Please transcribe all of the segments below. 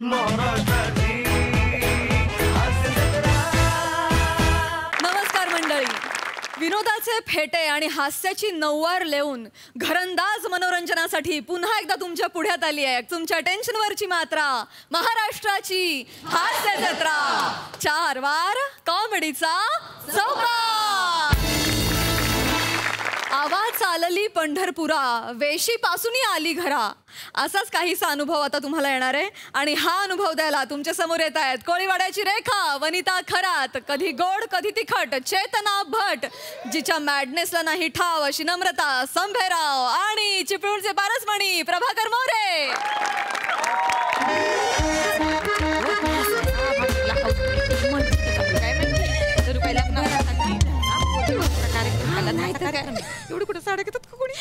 नमस्कार मंडळी. विनोदाचे फेटे आणि हास्याची नऊवार लेऊन घरंदाज मनोरंजनासाठी पुन्हा एकदा तुमच्या पुढ्यात आली आहे तुमच्या टेन्शनवरची मात्रा, महाराष्ट्राची हास्य जत्रा. 4 वार कॉमेडीचा चौकार. आवाज चालली पंढरपुरा, वेशी पासूनही आली घरा. असाच काहीसा अनुभव आता तुम्हाला येणार आहे. आणि हा अनुभव द्यायला तुमच्या समोर येत आहेत कोळीवाड्याची रेखा, वनिता खरात, कधी गोड कधी तिखट चेतना भट, जिच्या मॅडनेसला नाही ठाव अशी नम्रता संभेराव, आणि चिपळूणचे पारसमणी प्रभाकर मोरे. एवढं कुठं साड्या घेतात का कोणी?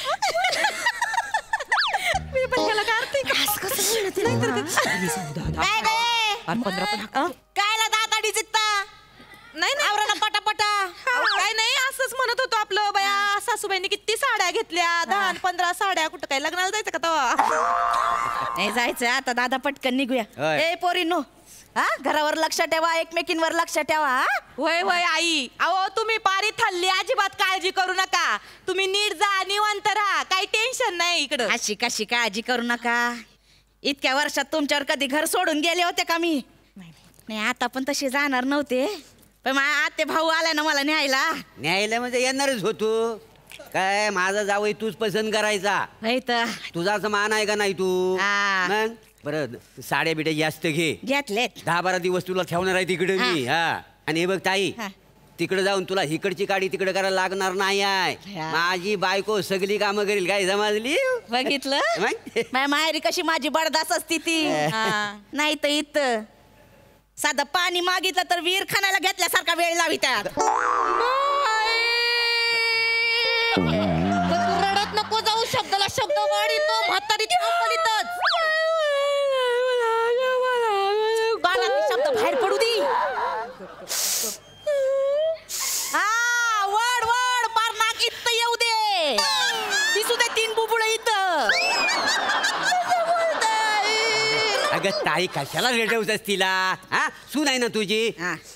मी पण त्याला करते कायला दाताडी जित्ता नाही आवराला पटापटा. काय नाही असंच म्हणत होतो आपलं बया सासूबाईंनी किती साड्या घेतल्या 10-15 साड्या. कुठं काय लग्नाला जायचं का तेव्हा? नाही जायचं आता दादा पटकन निघूया. ए पोरीनो हा घरावर लक्ष ठेवा, एकमेकींवर लक्ष ठेवा. वय वय आई. अहो तुम्ही पारी थल्ली अजिबात काळजी करू नका. तुम्ही नीट जा, निवांत राहा, काही टेन्शन नाही इकडं. अशी कशी काळजी करू नका. इतक्या वर्षात तुमच्यावर कधी घर सोडून गेले होते का मी? नाही आता पण तशी जाणार नव्हते, पण आते भाऊ आला ना मला न्यायला. न्यायला येणारच होतो. काय माझा जावई तूच पसंत करायचा. तुझा असं मान आहे का नाही तू? मग बरं साड्या बिड्या जास्त घे. घेतलेत 10-12 दिवस तुला ठेवणार आहे तिकडे मी. हा आणि हे बघ ताई, तिकडे जाऊन तुला इकडची काडी तिकडे करायला लागणार नाही आहे. माझी बायको सगळी कामं करील. काय समजली? बघितलं माहेरी कशी माझी बडदास असती ती. नाही तर इथं साधं पाणी मागितलं तर वीर खानाला घेतल्यासारखा वेळ लावी त्यात. रडत नको जाऊ, शब्दाला शब्द वाढीतो म्हातारी शब्द बाहेर पडू दे. वड वड पार नाक इथं येऊ दे, दिसू दे 3 बुबुळ इथं. अगं ताई कशाला रेडवतेस तिला? हा सून आहे ना तुझी.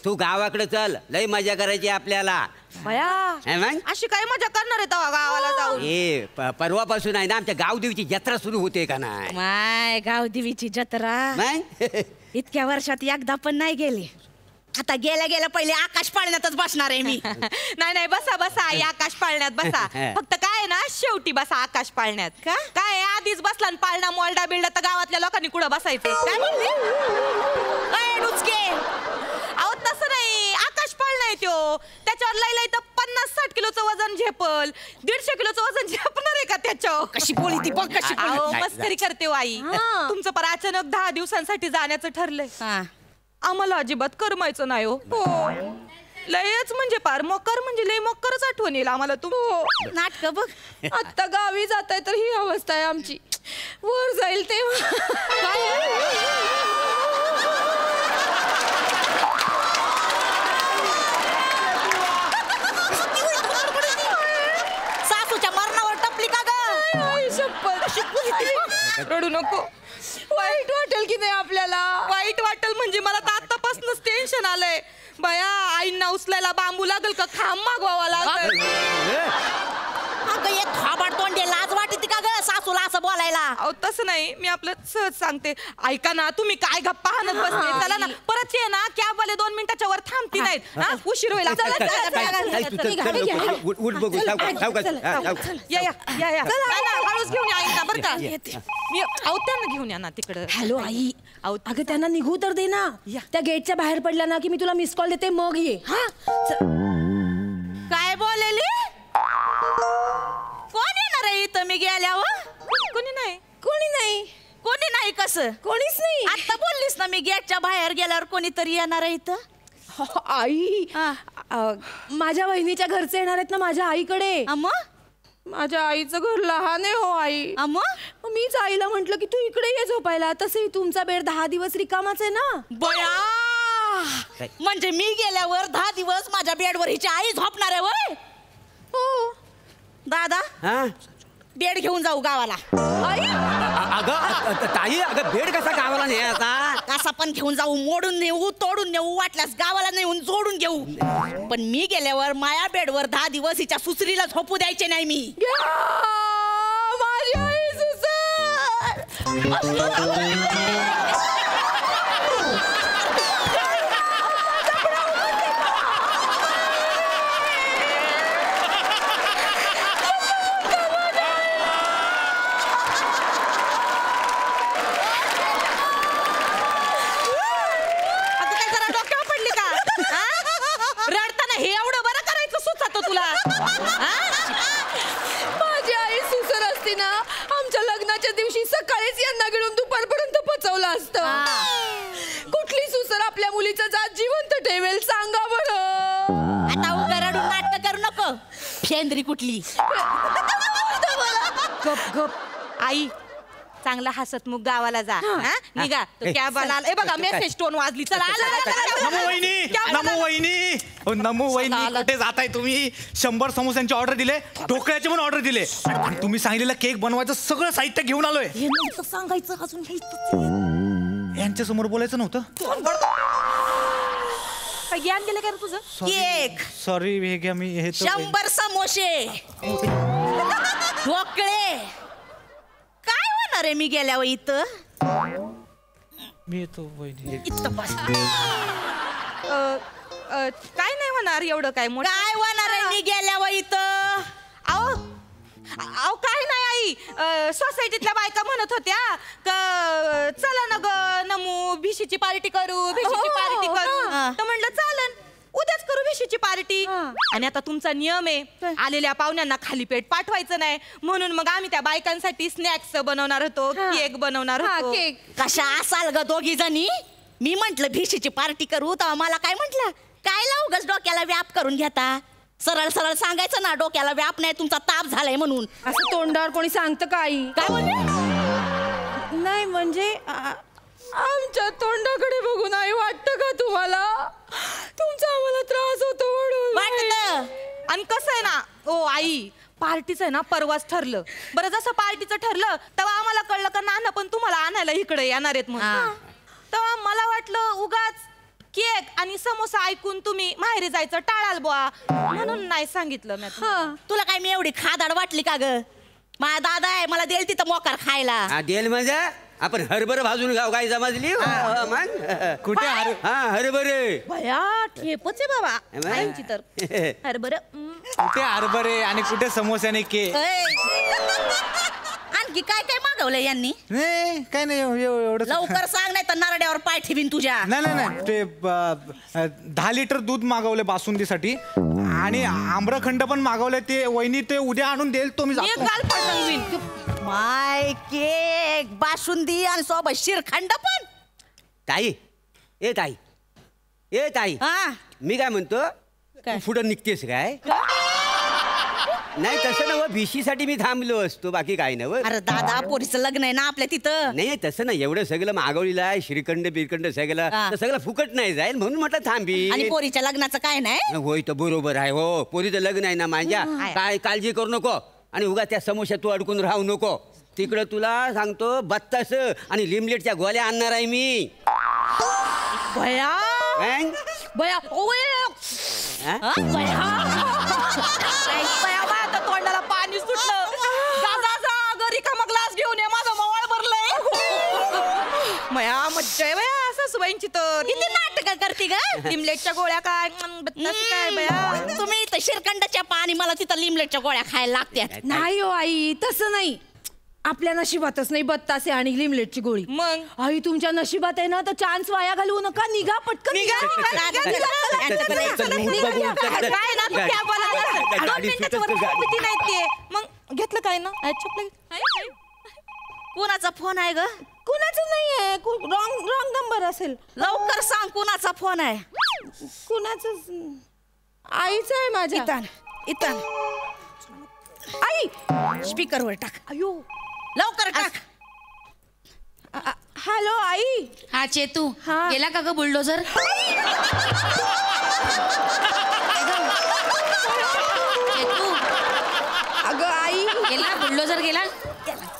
तू गावाकडे चल, लय मजा करायची आपल्याला. अशी काय मजा करणार आहे तेव्हा गावाला जाऊन? परवापासून आहे ना आमच्या गावदेवीची जत्रा सुरू होते का नाही? माय गावदेवीची जत्रा इतक्या वर्षात एकदा पण नाही गेली. आता गेल्या गेल्या पहिले आकाश पाळण्यातच बसणार आहे मी. नाही नाही बसा बसा आई, आकाश पाळण्यात बसा. फक्त काय ना शेवटी बसा आकाश पाळण्यात. काय आधीच बसला आणि पाळणा मोलडा बिलडा तर गावातल्या लोकांनी कुठं बसायचं? काय म्हणले अहो तसं नाही, आकाश पाळणा आहे त्यो. त्याच्यावर लई तर 50-60 किलोचं वजन झेपल, 150 किलोचं वजन झेपणार आहे का त्याच्यावर? कशी बोली ती बघ कशी. मस्करी करते आई. तुमचं पर अचानक 10 दिवसांसाठी जाण्याचं ठरलंय. आम्हाला अजिबात करमायचं नाही हो. लयच म्हणजे पार मोकर म्हणजे लय मोकरच आठवण येईल आम्हाला. तू नाटक बघ. आता गावी जाताय तर ही अवस्था आहे आमची. वर जाईल तेव्हा सासूच्या मरणावर टपली का ग? रडू नको. वाईट वाटेल की नाही आपल्याला? वाईट वाटेल म्हणजे मला तर आतापासूनच टेन्शन आलंय बया. आईंना उचलायला बांबू लागल का खांब मागवावा लागल? अगं एक थाबाड तोंडे लाज वाटते का ग सासूला असं बोलायला? अहो तसं नाही, मी आपलं सहज सांगते. ऐका ना तुम्ही काय गप्पा हाणत बसले. चला ना परत ये ना, कॅब वाले 2 मिनिटाच्या वर थांबती नाहीत. उशीर होईल. हळूच घेऊन या आईंना बरं का. अहो त्यांना घेऊन या ना तिकडं. हॅलो आई, अगं त्यांना निघू तर दे ना. त्या गेटच्या बाहेर पडल्या ना की मी तुला मिस कॉल देते, मग ये. काय बोललेली? कोण येणार आहे इथं मी गेल्यावर? कोणी नाही. कोणी नाही? कोणी नाही कसं? कोणीच नाही. आता बोललीस ना मी गेटच्या बाहेर गेल्यावर कोणीतरी येणार आहे इथं. आई माझ्या वहिनीच्या घरचे येणार आहेत ना माझ्या आईकडे. माझ्या आईचं घर लहान आहे हो आई. मीच आईला म्हंटल की तू इकडे ये झोपायला. तसंही तुमचा बेड 10 दिवस रिकामाच आहे ना. बया म्हणजे मी गेल्यावर 10 दिवस माझ्या बेडवर हिची आई झोपणार आहे वय? हो दादा बेड घेऊन जाऊ गावाला. अगं ताई, अगं बेड कसा गावाला न्यायचा? कसा पण घेऊन जाऊ, मोडून नेऊ, तोडून नेऊ, वाटल्यास गावाला नेऊन जोडून घेऊ, पण मी गेल्यावर माया बेडवर 10 दिवस हिच्या सुसरीला झोपू द्यायचे नाही मी. माझी आई रडताना हे एवढं बरं करायचं सुचत तुला? माझी आई सुसर असती ना, आमच्या लग्नाच्या दिवशी सकाळीच यांना गिळून दुपारपर्यंत पचवलं असतं. कुठली सुसर आपल्या मुलीचं जात जिवंत ठेवेल सांगा बरं. आता उगा रडून नाटक करू नको. फेंद्री कुठली. गप गप आई चांगला हसतमुख गावाला जा. निघा तो कॅबला आला. बघा मेसेज टोन वाजली. चला नमो वहिनी, नमो वहिनी, नमो वहिनी, कुठे जाताय तुम्ही? 100 समोस्यांची ऑर्डर दिले, ढोकळ्याचे पण ऑर्डर दिले, आणि तुम्ही सांगितलेलं केक बनवायचं सगळं साहित्य घेऊन आलोय. हे नव्हतं सांगायचं अजून. यांच्या समोर बोलायचं नव्हतं. ज्ञान गेलं काय तुझं? केक, सॉरी, हे घ्या. मी हे 100 समोसे, ढोकळे. काय होणार आहे मी गेल्यावर इथं? मी येतो वहिनी. इथं बस. काय नाही होणार एवढं. काय काय होणार आहे मी गेल्यावर इथं? अहो अहो काय नाही आई. सोसायटीतल्या बायका म्हणत होत्या चला ना ग नमू भिशीची पार्टी करू, भिशीची पार्टी करू. तर म्हणलं चालन, उद्याच करू भिशीची पार्टी. आणि आता तुमचा नियम आहे आलेल्या पाहुण्यांना खाली पेट पाठवायचं नाही, म्हणून मग आम्ही त्या बायकांसाठी स्नॅक्स बनवणार होतो, केक बनवणार होतो. कशा असाल ग दोघी जणी? मी म्हंटल भिशीची पार्टी करू तर मला काय म्हंटल, काय उगाच डोक्याला व्याप करून घेता? सरळ सरळ सांगायचं ना, डोक्याला व्याप नाही, तुमचा ताप झालाय म्हणून. असं तोंडावर कोणी सांगतं का आई? काय म्हणले? नाही म्हणजे आमच्या तोंडाकडे बघून आई वाटतं का तुम्हाला तुमचा आम्हाला त्रास होतो म्हणून? वाटत. आणि कसं आहे ना ओ आई, पार्टीचं आहे ना परवाच ठरलं. बरं जसं पार्टीचं ठरलं तेव्हा आम्हाला कळलं का नाना पण तुम्हाला आणायला इकडे येणार आहेत म्हणून. तेव्हा मला वाटलं उगाच केक आणि समोसा ऐकून तुम्ही माहेरी जायचं टाळाल बुवा, म्हणून नाही सांगितलं मी. तुला काय मी एवढी खादाड वाटली का ग? माझा दादा आहे, मला देईल तिथं मोकार खायला. देईल म्हणजे आपण हरभर भाजून गाव काय समजली? कुठे हरभरे भया ठेपच आहे बाबा आईची तर. हरभर कुठे हरभरे आणि कुठे समोस्याने केक? आणखी काय काय मागवलं यांनी? नाही काय नाही, एवढं. लवकर सांग नाही तर नारड्यावर पाय ठेवीन तुझ्या. नाही ते 10 लिटर दूध मागवले बासुंदीसाठी, आणि आम्रखंड पण मागवले. ते वहिनी ते उद्या आणून देईल. तो मी एक गाल पटवून माय केक, बासुंदी आणि सोबत शिरखंड पण. ताई, ए ताई, ए ताई, मी काय म्हणतो, पुढं निघतेस काय? नाही तसं नव, भिशीसाठी मी थांबलो असतो, बाकी काय नव. अरे दादा पोरीचं लग्न आहे ना आपल्या तिथं. नाही तसं ना, एवढं सगळं मागवलेलं आहे, श्रीखंड बिरखंड सगळं, सगळं फुकट नाही जाईल म्हणून म्हटलं थांबी. आणि पोरीच्या लग्नाचं काय नाही? होय तर बरोबर आहे. हो, पोरीचं लग्न आहे ना माझ्या, काय काळजी करू नको. आणि उगा त्या समोश्यात तू अडकून राहू नको. तिकडं तुला सांगतो बत्तास आणि लिमलेटच्या गोळ्या आणणार आहे मी. भया भया तोंडाला पाणी सुटलं. घरी का मग ग्लास घेऊन ये, माझं मवाळ भरलंय. मया मज्जा आहे बया सासूबाईंची तर. किती नाटक करते ग. लिमलेटच्या गोळ्या काय काय बया. तुम्ही इथं शिरखंडाच्या पाणी, मला तिथं लिमलेटच्या गोळ्या खायला लागतात. नाही हो आई, तसं नाही. आपल्या नशिबातच नाही बत्तासे आणि लिमलेटची गोळी. मग आई तुमच्या नशिबात आहे ना, तर चान्स वाया घालवू नका. निघा पटकन. मग घेतलं काय ना? कोणाचा फोन आहे ग? कुणाचं नाहीये, रॉंग नंबर असेल. लवकर सांग कुणाचा फोन आहे. कुणाचं? आईचा आहे माझ्या. इथं आई स्पीकरवर टाक. अयो लवकर टाक. हॅलो आई. हा चेतू, गेला का ग बुलडोझर? चेतू अगं आई, गेला बुलडोझर गेला?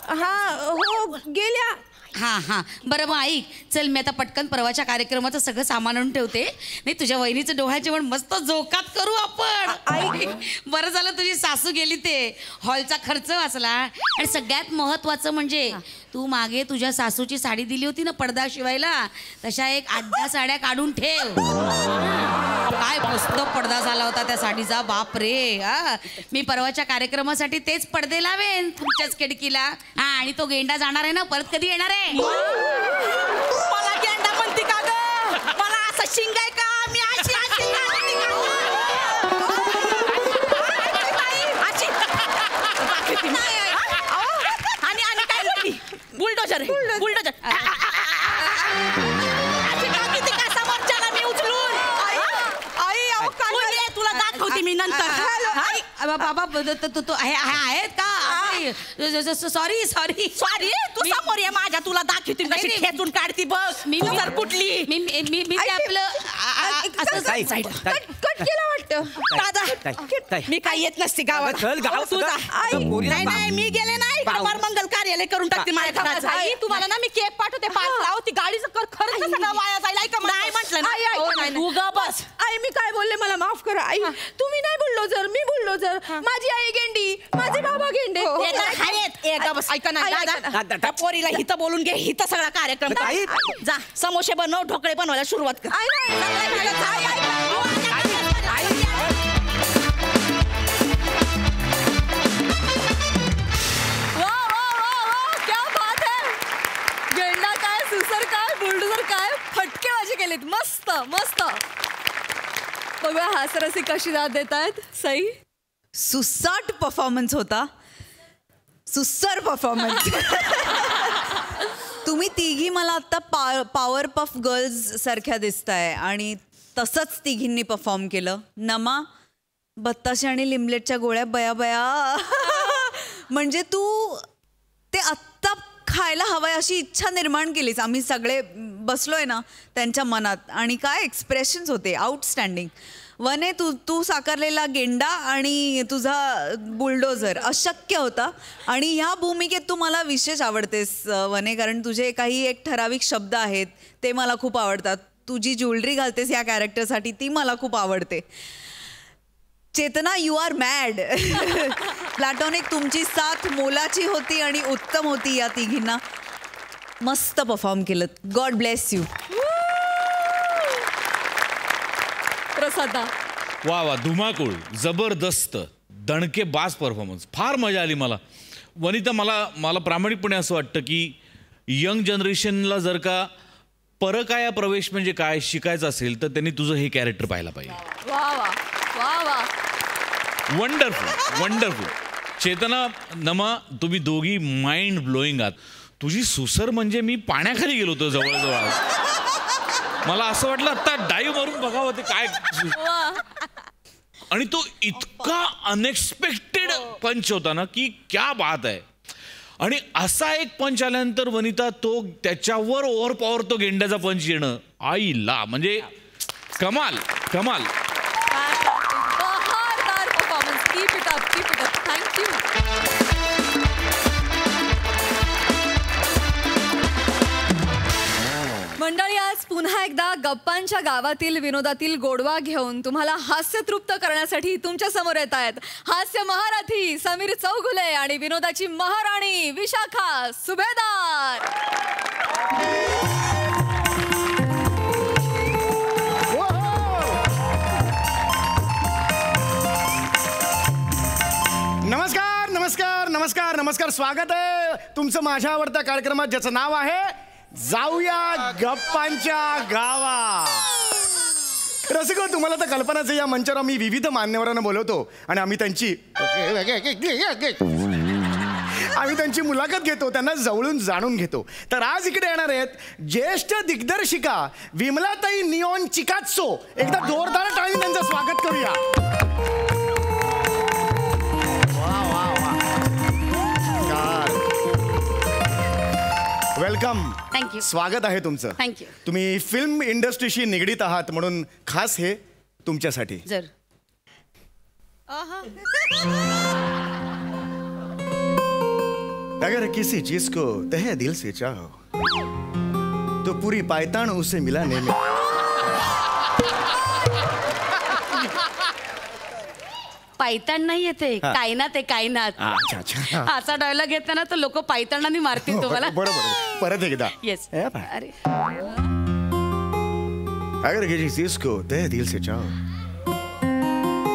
हा हो गेल्या. हा बरं मग ऐक, चल मी आता पटकन परवाच्या कार्यक्रमाचं सगळं सामान आणून ठेवते. नाही तुझ्या वहिनीचं डोहाळ जेवण मस्त जोकात करू आपण. बरं झालं तुझी सासू गेली, ते हॉलचा खर्च वाचला. आणि सगळ्यात महत्वाचं म्हणजे तू मागे तुझ्या सासूची साडी दिली होती ना पडदा शिवायला, तशा एक 8-10 साड्या काढून ठेव. काय मस्त पडदा झाला होता त्या साडीचा, बाप रे. मी परवाच्या कार्यक्रमासाठी तेच पडदे लावेन तुमच्याच खिडकीला. हा, आणि तो गेंडा जाणार आहे ना, परत कधी येणार आहे? मला गेंडा म्हणते का ग? मला असं शिंग आहे का? मी अशी अशी आणि आणि काय बोलली? बुलडोजर बुलडोजर मी उचलून तुला दाखवते मी नंतर. बाबा तो आहेत का? सॉरी सॉरी सॉरी, तू समोर ये माझ्या, तुला दाखवते कशी खेचून काढती बघ. मी जर कुठली मी ते आपलं ताई, साईड ताई, कट केला वाटतं. दादा ताई. मी काय येत नसते गावात. चल, गाव तुझा सगळं पोरीला नाही नाही मी गेले नाही. बार मंगल कार्यालय करून टाकते माझ्या घराचं. आई तुम्हाला ना मी केक पाठवते, पाच लाव. ती गाडीचं खरंच सगळं वाया जाईल. ऐका नाही म्हटलं ना. तू ग बस. आई मी काय बोलले मला माफ करा. आई तुम्ही नाही बुलडोझर, मी बुलडोझर. माझी आई गेंडी, माझे बाबा गेंडे. ऐका ना दादा, त्या पोरीला हिथं बोलून घे. हिथं सगळा कार्यक्रम ताई. जा, समोसे बनव, ढोकळे बनवायला सुरुवात कर. क्या बात है. गेंडा काय, सुसर काय, बुलडोझर काय, फटके माझे केलेत. मस्त मस्त. बघूया हास्यरसी कशी दाद देत आहेत. सई, सुसाट परफॉर्मन्स होता. सुस्सर परफॉर्मन्स. तुम्ही तिघी मला आता पॉवर पफ गर्ल्स सारख्या दिसताय आणि तसंच तिघींनी परफॉर्म केलं. नमा, बत्ताशे आणि लिमलेटच्या गोळ्या बया बया. म्हणजे तू ते आत्ता खायला हवंय अशी इच्छा निर्माण केलीस. आम्ही सगळे बसलोय ना त्यांच्या मनात, आणि काय एक्सप्रेशन्स होते, आउटस्टँडिंग. वने, तू साकारलेला गेंडा आणि तुझा बुलडोझर अशक्य होता. आणि ह्या भूमिकेत तू मला विशेष आवडतेस वने, कारण तुझे काही एक ठराविक शब्द आहेत ते मला खूप आवडतात. तुझी ज्वेलरी घालतेस या कॅरेक्टरसाठी ती मला खूप आवडते. चेतना, यू आर मॅड. प्लॅटॉनिक, तुमची साथ मोलाची होती आणि उत्तम होती. या तिघींना मस्त परफॉर्म केलं. God bless you. प्रसादा. वा धुमाकूळ, जबरदस्त, दणके बास परफॉर्मन्स. फार मजा आली मला. वनिता, मला प्रामाणिकपणे असं वाटतं की यंग जनरेशनला जर का परकाया प्रवेश म्हणजे काय शिकायचं असेल तर त्यांनी तुझं हे कॅरेक्टर पाहायला पाहिजे. वा वा वा वा. Wonderful wonderful. चेतना, नमा, तुम्ही दोघी माइंड ब्लोईंग आहात. तुझी सुसर म्हणजे मी पाण्याखाली गेलो होतो जवळजवळ. मला असं वाटलं आता डाईव्ह मारून बघावं ते काय. आणि तो इतका अनएक्सपेक्टेड पंच होता ना की क्या बात आहे. आणि असा एक पंच आल्यानंतर वनिता, तो त्याच्यावर ओव्हर पॉवर तो गेंड्याचा पंच येणं, आईला म्हणजे कमाल कमाल. बहारदार performance. Keep it up, keep it up. Thank you. मंडळी, आज पुन्हा एकदा गप्पांच्या गावातील विनोदातील गोडवा घेऊन तुम्हाला हास्यतृप्त करण्यासाठी तुमच्या समोर येत आहेत हास्य महारथी समीर चौगुले आणि विनोदाची महाराणी विशाखा सुभेदार. नमस्कार नमस्कार नमस्कार नमस्कार. स्वागत आहे तुमचं माझ्या आवडत्या कार्यक्रमात, ज्याचं नाव आहे जाऊया गप्पांच्या गावा. रसिको, तुम्हाला तर कल्पनाच आहे, या मंचावर मी विविध मान्यवरांना बोलवतो आणि आम्ही त्यांची मुलाखत घेतो, त्यांना जवळून जाणून घेतो. तर आज इकडे येणार आहेत ज्येष्ठ दिग्दर्शिका विमलाताई निऑन चिकात्सो. एकदा जोरदार टाळी त्यांचं स्वागत करूया. वेलकम. थँक्यू. स्वागत आहे तुमचं. थँक्यू. तुम्ही फिल्म इंडस्ट्रीशी निगडीत आहात म्हणून खास हे तुमच्यासाठी. जर अगर किसी चीज को तहे दिल से चाहो तो पूरी पायतान उसे मिला नहीं में पायतान नाही येते कायनात आहे कायनात. अच्छा अच्छा असा डायलॉग घेतला ना तर लोक पायतानाने मारतील तुम्हाला. बरोबर परत एकदा. येस. अरे अगर किसी चीज को तहे दिल से चाहो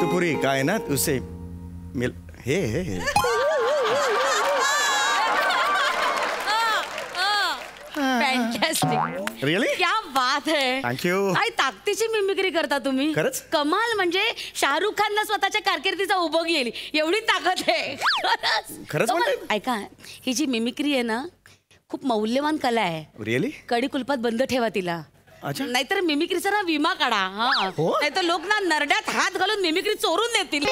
तो पूरी कायनात उसे मिल हे फॅन्टॅस्टिक. रिअली क्या बात है. थँक्यू. काय ताकदीची मिमिक्री करता तुम्ही. खरंच? कमाल. म्हणजे शाहरुख खानला स्वतःच्या कारकिर्दीचा उभं गेली एवढी ताकद आहे. खरंच म्हणताय? ऐका ही जी मिमिक्री आहे ना खूप मौल्यवान कला आहे. रिअली कडी कुलपात बंद ठेवा तिला. अच्छा. नाहीतर मिमिक्रीचा ना विमा काढा. हा हो? नाहीतर लोक ना नरड्यात हात घालून मिमिक्री चोरून देतील.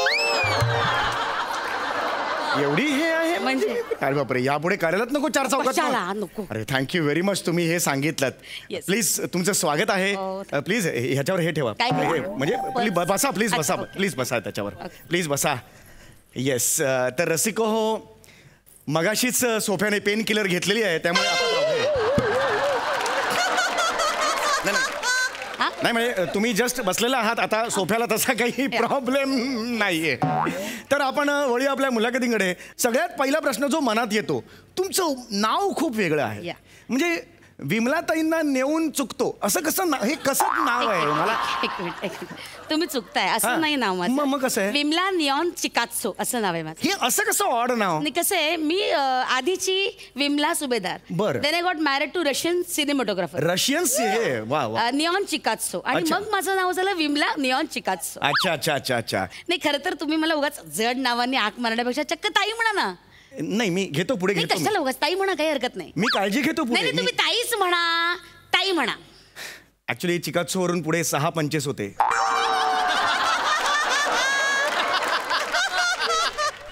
एवढी हे आहे म्हणजे? अरे बापरे यापुढे करायलाच नको चार कशाला? चौकात. नको. अरे थँक्यू व्हेरी मच तुम्ही हे सांगितलं. Yes. प्लीज तुमचं स्वागत आहे. हो, प्लीज ह्याच्यावर हे ठेवा. काय हे, म्हणजे बसा प्लीज बसा अच्छा, okay. प्लीज बसा त्याच्यावर. प्लीज बसा. येस तर रसिको हो मगाशीच सोफ्याने पेन किलर घेतलेली आहे त्यामुळे आता नाही म्हणजे तुम्ही जस्ट बसलेला आहात आता सोफ्याला तसा काही प्रॉब्लेम नाहीये. तर आपण वळी आपल्या मुलाखतींकडे. सगळ्यात पहिला प्रश्न जो मनात येतो तुमचं नाव खूप वेगळं आहे. म्हणजे विमलाताईंना नेऊन चुकतो असं कसं हे कसं नाव आहे मला. एक मिनिट तुम्ही चुकताय. असं नाही नाव माझं. मग कसं आहे? विमला निऑन चिकात्सो असं नाव आहे माझं. हे असं कसं ऑड नाव. आणि कसं आहे मी आधीची विमला सुभेदार. बरं. Then I got married to Russian cinematographer Russian वा वा. निऑन चिकात्सो आणि अच्छा. मग माझं नाव झालं विमला निऑन चिकात्सो. अच्छा अच्छा अच्छा अच्छा. नाही खरं तर तुम्ही मला उगाच जड नावाने हाक मारण्यापेक्षा चक्क ताई म्हणा ना. नाही मी घेतो पुढे नाही घेतो कशाला उगाच ताई म्हणा काही हरकत नाही. मी काळजी घेतो नाही पुढे. नाही, तुम्ही ताईच म्हणा ताई म्हणा. ऍक्च्युली चिकात्सो वरून पुढे 6 पंचेस होते.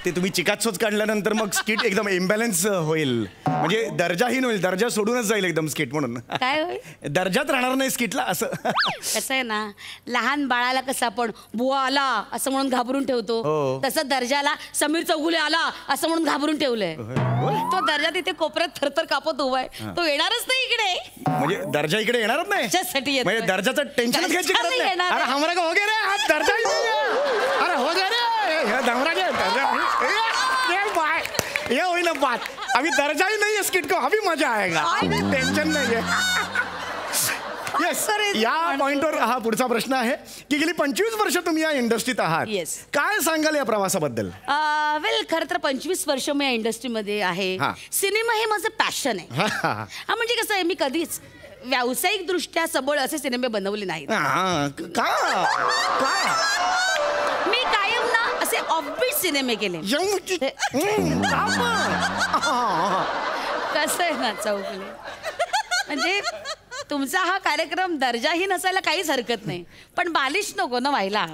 ते तुम्ही चिकात्सोच काढल्यानंतर मग स्किट एकदम इम्बॅलन्स होईल. म्हणजे दर्जाहीन होईल. दर्जा सोडूनच जाईल एकदम स्किट म्हणून. काय होईल? दर्जाच राहणार नाही स्किटला असं. कसं आहे ना लहान बाळाला कसं आपण बुवा आला असं म्हणून घाबरून ठेवतो हो. तसं दर्जाला समीर चौगुले आला असं म्हणून घाबरून ठेवलंय. तो दर्जा तिथे कोपऱ्यात थरथर कापत उभा आहे. तो येणारच नाही इकडे. म्हणजे दर्जा इकडे येणारच नाही. त्याच्यासाठी येतोय. म्हणजे दर्जाचं टेन्शनच घ्यायची दर्जा गरज नाही नाही. येणार. अरे हमरा का हो गया रे आज दर्जा ही नाही आहे. अरे हो गया रे हे दमरा गया दर्जा ये बाय ये होई ना बात. अभी दर्जा ही नहीं है स्किट को अभी मजा आएगा. टेन्शन नाही आहे. येस या पॉइंटवर हा पुढचा प्रश्न आहे की गेली 25 वर्ष तुम्ही या इंडस्ट्रीत आहात. Yes. काय सांगाल या प्रवासाबद्दल. वेल खरं तर 25 वर्ष मी या इंडस्ट्रीमध्ये आहे. हा. सिनेमा हे माझं पॅशन आहे. हा म्हणजे कसं आहे मी कधीच व्यावसायिक दृष्ट्या सबळ असे सिनेमे बनवले नाहीत. मी कायम ना असे ऑफबीट सिनेमे केले. कसं आहे ना चौगुले म्हणजे तुमचा हा कार्यक्रम दर्जाही नसायला काहीच हरकत नाही पण बालिश नको ना व्हायला.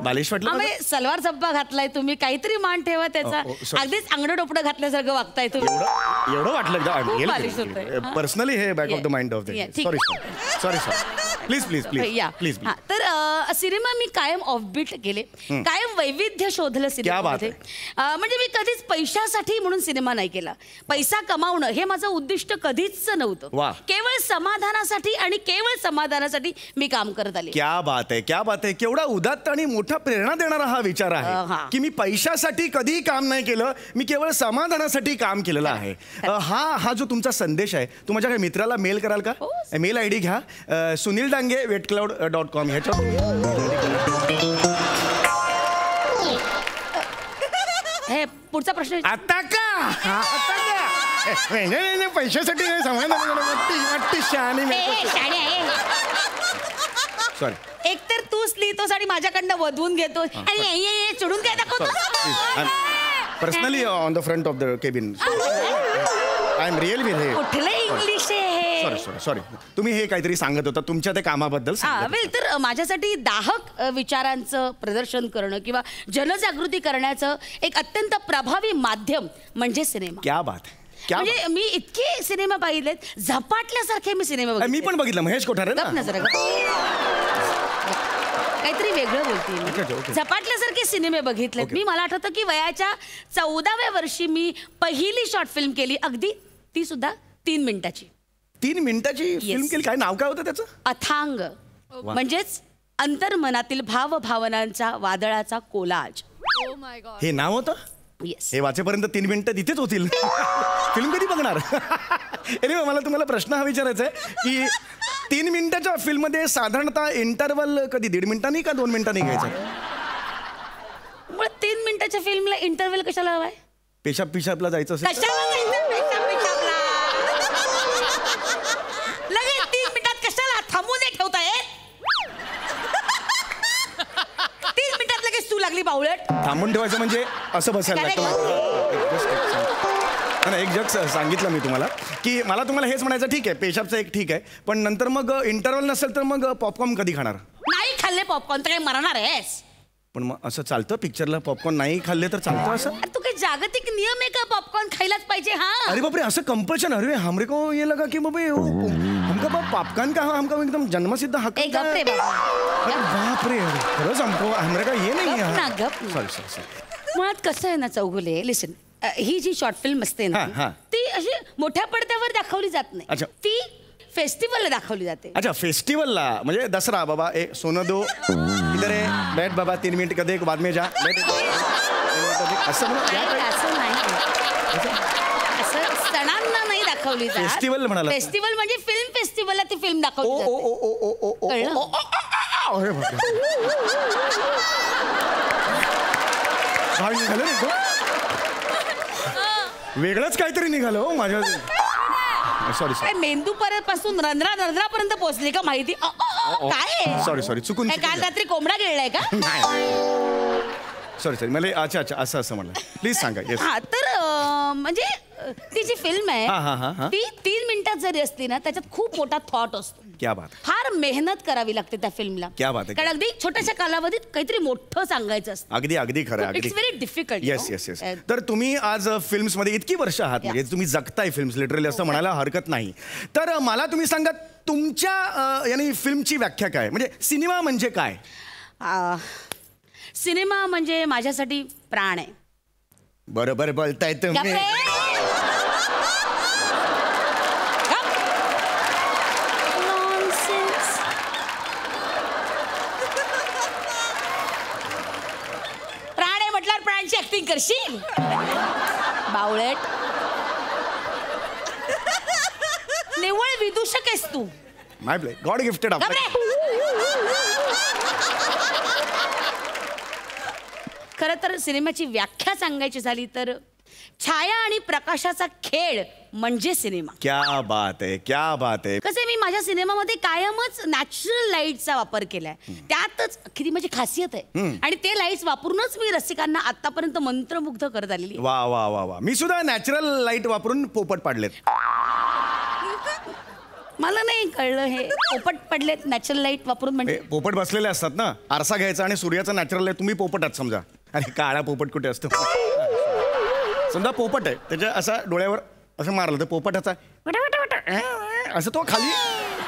बालिश वाटलं आम्ही सलवार झब्बा घातलाय तुम्ही काहीतरी मान ठेवा त्याचा. अगदीच अंगडं डोपडं घातल्यासारखं वागताय तुम्ही. एवढं खूप बालिश होतंय. पर्सनली हे back of the mind of the. Sorry please please please या प्लीज. तर सिनेमा मी कायम ऑफबीट केले. कायम वैविध्य शोधलं सिनेमामध्ये. म्हणजे मी कधीच पैशासाठी म्हणून सिनेमा नाही केला. पैसा कमावणं हे माझं उद्दिष्ट कधीच नव्हतं. केवळ समाधानासाठी आणि केवळ समाधानासाठी मी काम करत आले. क्या बात आहे क्या बात आहे. केवढा उदात्त आणि मोठा प्रेरणा देणारा हा विचार आहे की मी पैशासाठी कधीही काम नाही केलं. मी केवळ समाधानासाठी काम केलेलं आहे. हा जो तुमचा संदेश आहे तू माझ्या काही मित्राला मेल कराल का. मेल आय डी घ्या sunildange@wetcloud.com ह्याच्यावर. हे पुढचा प्रश्न आता का पैशासाठी नाही सॉरी. एक तर तूच लिहितोस आणि माझ्याकडनं वधवून घेतो आणि चिडून काय दाखवतो. Personally on the front of the cabin I am really कुठलं इंग्लिश आहे. सॉरी तुम्ही हे काहीतरी सांगत होता तुमच्या त्या कामाबद्दल. वेल तर माझ्यासाठी दाहक विचारांचं प्रदर्शन करणं किंवा जनजागृती करण्याचं एक अत्यंत प्रभावी माध्यम म्हणजे सिनेमा. क्या बात. म्हणजे मी इतके सिनेमा पाहिलेत झपाटल्यासारखे मी सिनेमा बघितले. मी पण बघितलं महेश कोठारे ना. काहीतरी वेगळं बोलते. झपाटल्यासारखे सिनेमे बघितलेत मी. मला आठवतं की वयाच्या 14व्या वर्षी मी पहिली शॉर्ट फिल्म केली अगदी ती सुद्धा 3 मिनिटाची. 3 मिनिटाची फिल्म केली. काय नाव काय होतं त्याचं? अथांग म्हणजेच अंतर्मनातील भावभावनांचा वादळाचा कोलाज. Oh my God. हे नाव होतं. येस. हे वाचेपर्यंत 3 मिनिटं तिथेच होतील. फिल्म कधी बघणार? एनिवे मला तुम्हाला प्रश्न हा विचारायचा आहे की 3 मिनिटाच्या फिल्ममध्ये साधारणतः इंटरवल कधी 1.5 मिनिटांनी का 2 मिनिटांनी घ्यायचा? मग 3 मिनिटाच्या फिल्मला इंटरव्हल कशाला हवाय? पिशापला जायचं असेल कशाला जायचं पेशाबला? लगेच 3 मिनिटात कशाला थांबून नाही ठेवताय? 3 मिनिटात लगेच तू लागली बावळट. थांबून ठेवायचं म्हणजे असं बसायला लागतं. एक जग सांगितलं मी तुम्हाला की मला तुम्हाला हेच म्हणायचं, ठीक आहे पेशाबचं एक ठीक आहे, पण नंतर मग इंटरवल नसेल तर मग पॉपकॉर्न कधी खाणार? नाही खाल्ले पॉपकॉर्न तर काही मरणार आहेस? पण मग असं चालतं पिक्चरला पॉपकॉर्न नाही खाल्ले तर चालतं असं? अरे तू काही जागतिक नियम आहे का पॉपकॉर्न खायलाच पाहिजे? हा अरे बापरे असं कंपल्शन? अरे हमरे को ये लगा की बाबा हमका पॉपकॉर्न का हमका एकदम जन्मसिद्ध हक्क. ए गप रे बाबा. अरे बापरे खरंच हमको हमरे का ये नाही गप ना, आहे. गप ना. सॉरी. मुळात कसं आहे ना चौगुले, लिसन, ही जी शॉर्ट फिल्म असते ना हा, हा. ती अशी मोठ्या पडद्यावर दाखवली जात नाही. अच्छा. ती फेस्टिवलला दाखवली जाते. अच्छा फेस्टिवलला म्हणजे दसरा बाबा ए सोनं दो इधर है बैठ बाबा 3 मिनट का देख बाद में जा बैठ. असं नाही, असं नाही. असं सणांना नाही दाखवली जात. फेस्टिवल म्हणाला. फेस्टिवल म्हणजे फिल्म फेस्टिवलला ती फिल्म दाखवली ओ ओ जाते. ओ ओ ओ कळलं? अरे बापरे काय निघालं रे तो? वेगळंच काहीतरी निघालं हो माझ्या. सॉरी काय मेंदू पासून रंध्रापर्यंत पोहोचली का माहिती? काय सॉरी चुकून काय काल रात्री कोंबडा गिळलाय का? सॉरी मला अच्छा असं म्हणलं. प्लीज सांगा. येस. हा तर म्हणजे ती जी फिल्म हा, हा, हा, हा. आहे ती 3 मिनिटात जरी असली ना त्याच्यात खूप मोठा थॉट असतो. क्या बात. फार मेहनत करावी लागते त्या फिल्मला. क्या बात आहे. कारण अगदी छोट्याशा कालावधीत काहीतरी मोठं सांगायचं असतं. अगदी खरं आहे. It's very difficult. येस. तर तुम्ही आज फिल्म्स मध्ये इतकी वर्ष आहात म्हणजे तुम्ही जगताय फिल्म्स लिटरली असं म्हणायला हरकत नाही. तर मला तुम्ही सांगा तुमच्या यानी फिल्मची व्याख्या काय, म्हणजे सिनेमा म्हणजे काय? सिनेमा म्हणजे माझ्यासाठी प्राण आहे. बरोबर बोलताय तुम्ही. प्राण आहे म्हटल्यावर प्राणची ऍक्टिंग करशील बावळट. निव्वळ विदूषक आहेस तू. माय प्ले गॉड गिफ्टेड. खरं तर सिनेमाची व्याख्या सांगायची झाली तर छाया आणि प्रकाशाचा खेळ म्हणजे सिनेमा. क्या बात आहे. कसं मी माझ्या सिनेमामध्ये कायमच नॅचरल लाईटचा वापर केलाय. त्यातच खरी माझी खासियत आहे. आणि ते लाईट्स वापरूनच मी रसिकांना आतापर्यंत मंत्रमुग्ध करत आलेली आहे. वा वा वा वा. मी सुद्धा नॅचरल लाईट वापरून पोपट पाडलेत. मला नाही कळलं हे पोपट पडलेत नॅचरल लाईट वापरून म्हणजे. पोपट बसलेले असतात ना, आरसा घ्यायचा आणि सूर्याचा नॅचरल लाईट. तुम्ही पोपट आहात समजा. आणि काळा पोपट कुठे असतो? समजा पोपट आहे, त्याच्या असा डोळ्यावर असं मारलं तर पोपटाचा असं तो खाली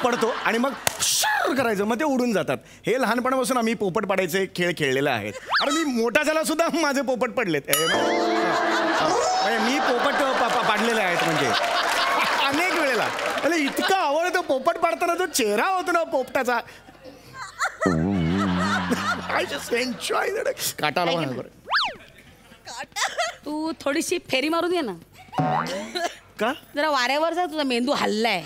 पडतो आणि मग शर करायचं, मग ते उडून जातात. हे लहानपणापासून आम्ही पोपट पाडायचे खेळ खेळलेले आहेत. आणि मी मोठा झाला सुद्धा माझे पोपट पडलेत. मी पोपट पाडलेले आहेत म्हणजे अनेक वेळेला. म्हणजे इतकं आवडतं पोपट पाडताना जो चेहरा होतो ना पोपटाचा. I just enjoy that. काटा आला. तू थोडीशी फेरी मारून ये ना. का? जरा वाऱ्यावर जा, तुझा मेंदू हल्लाय.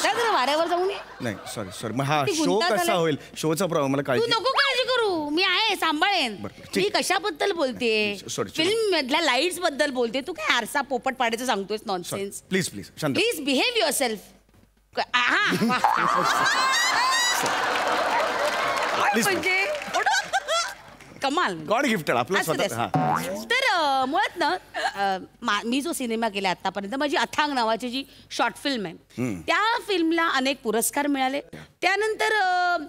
काय जरा वाऱ्यावर जाऊन ये. नाही सॉरी मग हा ती शो गुंता कसा झालाय. होईल? शोचा प्रॉब्लेम मला तू काळजी. नको काळजी करू, मी आहे सांभाळेन. बरं, ठीक. मी कशाबद्दल बोलतेय? Sorry. फिल्म मधल्या लाईट्स बद्दल बोलते. तू काय आरसा पोपट पाडायचं सांगतोयस नॉनसेन्स. प्लीज शांत. Please behave your self. म्हणजे कमाल. गॉड गिफ्टेड आपलं असू दे, स्वतः. असू दे. तर मुळात ना मी जो सिनेमा केला आतापर्यंत माझी अथांग नावाची जी शॉर्ट फिल्म आहे त्या फिल्मला अनेक पुरस्कार मिळाले. त्यानंतर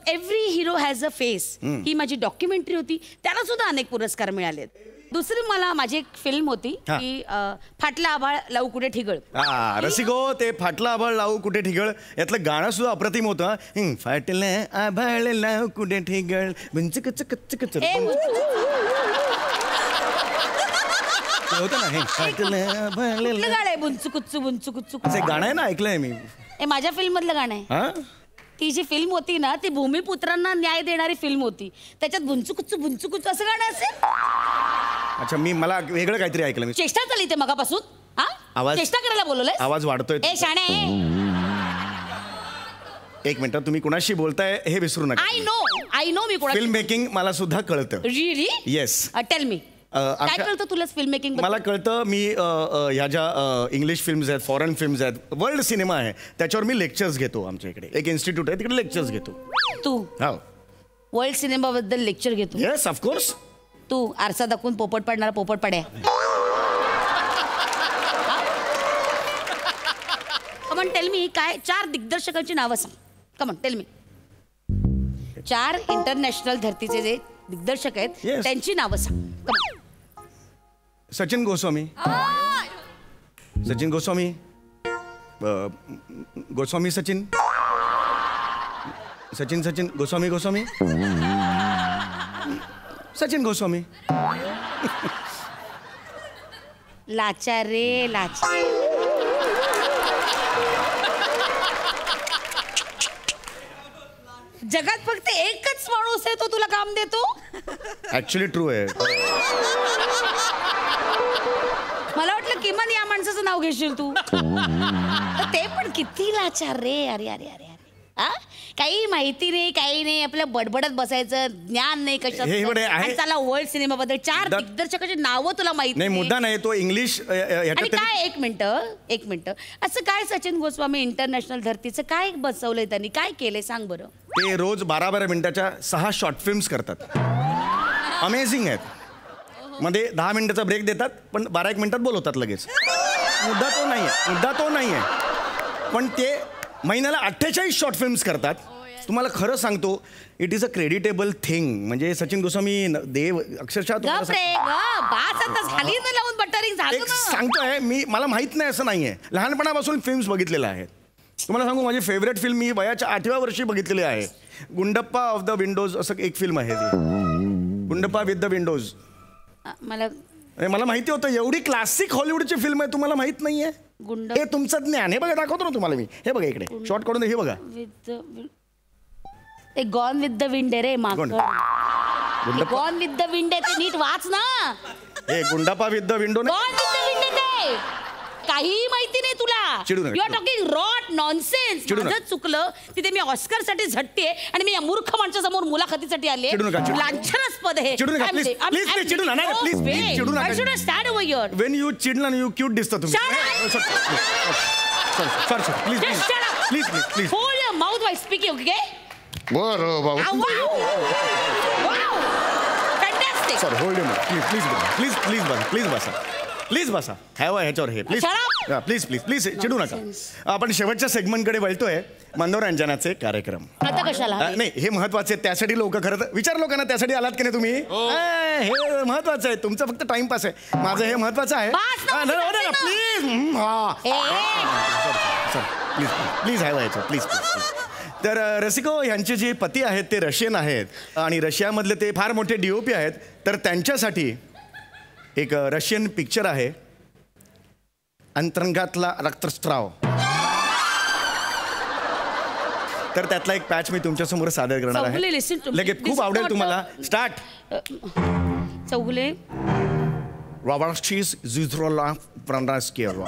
every hero has a face ही माझी डॉक्युमेंटरी होती, त्याला सुद्धा अनेक पुरस्कार मिळाले. दुसरी मला माझी एक फिल्म होती की फाटला आभाळ लावू कुठे ठिगळ. रसिको ते फाटला आभाळ लावू कुठे ठिगळ यातलं गाणं सुद्धा अप्रतिम होतं. फाटलं आभाळ लावू कुठे ठिगळ कच्च कच्च कच्च होतं ना हे. फाटलं आभाळ गाणं आहे बुंचू कुच्चू बुंचू कुच्चू. असं गाणं आहे ना, ऐकलंय मी. हे माझ्या फिल्म मधलं गाणं आहे. हा ती जी फिल्म होती ना ती भूमिपुत्रांना न्याय देणारी फिल्म होती. त्याच्यात बुंचुकुच्चू असं गाणं असेल. अच्छा मला वेगळं काहीतरी ऐकलं मी. चेष्टा चालली ते मगापासून. हा आवाज- चेष्टा करायला बोलवलंय. आवाज वाढतोय. ए शाणे. एक मिनिट, तुम्ही कुणाशी बोलताय हे विसरू नका. आय नो मी कोणाशी. फिल्म मेकिंग मला सुद्धा कळतं. रिअली? येस. टेल मी काय कळतं तुला फिल्म मेकिंग? मला कळतं. मी ह्या ज्या इंग्लिश फिल्म्स आहेत, फॉरेन फिल्म्स आहेत, वर्ल्ड सिनेमा आहे, त्याच्यावर मी लेक्चर्स घेतो. आमच्या इकडे एक इन्स्टिट्यूट आहे, तिकडे लेक्चर्स घेतो. तू हो. वर्ल्ड सिनेमा बद्दल लेक्चर घेतो? Yes of course. तू आरसा दाखवून पोपट पाडणारा पोपट पाड्या. कमन टेल मी काय 4 दिग्दर्शकांची नावं सांग. कमन टेल मी 4 इंटरनॅशनल धर्तीचे जे दिग्दर्शक आहेत Yes. त्यांची नावं सांग. कमन. सचिन गोस्वामी. सचिन गोस्वामी. गोस्वामी सचिन. सचिन गोस्वामी सचिन गोस्वामी. लाचा रे लाचा. जगात फक्त एकच माणूस आहे तो तुला काम देतो. ऍक्च्युली ट्रू आहे. मला वाटलं किमान या माणसाचं नाव घेशील तू. तर ते पण किती लाचार रे. अरे अरे अरे अरे हा काही माहिती नाही काही नाही आपल्या बडबडत बसायचं. ज्ञान नाही कशात. चला वर्ल्ड सिनेमाबद्दल 4 दिग्दर्शकाची नावं तुला माहिती नाही. मुद्दा नाही तो इंग्लिश. आणि काय एक मिनिट असं काय सचिन गोस्वामी इंटरनॅशनल धर्तीचं काय बसवलंय त्यांनी? काय केलंय सांग बरं. ते रोज 12-12 मिनिटाच्या 6 शॉर्ट फिल्म्स करतात. अमेझिंग आहेत. मध्ये 10 मिनिटाचा ब्रेक देतात पण 12-1 मिनिटात बोलवतात लगेच. मुद्दा तो नाहीये. पण ते महिन्याला 48 शॉर्ट फिल्म्स करतात. तुम्हाला खरं सांगतो it is a creditable thing. म्हणजे सचिन गोस्वामी देव अक्षरशः सांगतोय मी. मला माहित नाही असं नाहीये. लहानपणापासून फिल्म्स बघितलेल्या आहेत. तुम्हाला सांगू माझी फेवरेट फिल्म मी वयाच्या 8व्या वर्षी बघितलेली आहे. गुंडप्पा ऑफ द विंडोज असं एक फिल्म आहे ती. Gundappa with the Windows. मला माहिती होतं. एवढी क्लासिक हॉलिवूडची फिल्म आहे तुम्हाला माहित नाहीये. हे तुमचं ज्ञान. हे बघा दाखवतो ना तुम्हाला मी. हे बघा इकडे शॉर्ट काढून हे बघा. गॉन विथ द विंड रे मागं. गॉन विथ द विंड ते नीट वाच ना. हे Gundappa with the window. Gone with the wind ते काही माहिती नाही तुला. You are talking rot nonsense. माझं चुकलं. तिथे मी ऑस्कर साठी झटते आणि मी या मूर्ख माणसासमोर मुलाखतीसाठी आले. लांछनास्पद आहे. When you चिडला you cute दिसता तुम्ही. Please. Hold your mouth while speaking, okay? बरं बाबा. Fantastic. Sorry, hold your mouth. Please बसा. ह्याच्यावर हे प्लीज चिडू नका. आपण शेवटच्या सेगमेंटकडे वळतोय. मनोरंजनाचे कार्यक्रम. आता कशाला? नाही हे महत्वाचे. त्यासाठी लोक खरं तर विचार लोकांना त्यासाठी आलात की नाही तुम्ही. हे महत्वाचं आहे. तुमचं फक्त टाइमपास आहे. माझं हे महत्वाचं आहे. Please please. तर रसिको यांचे जे पती आहेत ते रशियन आहेत आणि रशियामधले ते फार मोठे DOP आहेत. तर त्यांच्यासाठी एक रशियन पिक्चर आहे अंतरंगातला रक्तस्राव. तर त्यातला एक पॅच मी तुमच्या समोर सादर करणार आहे. लगेच खूप आवडेल तुम्हाला. Start. Chaugule Robert's Zuzrola Frandaskiera.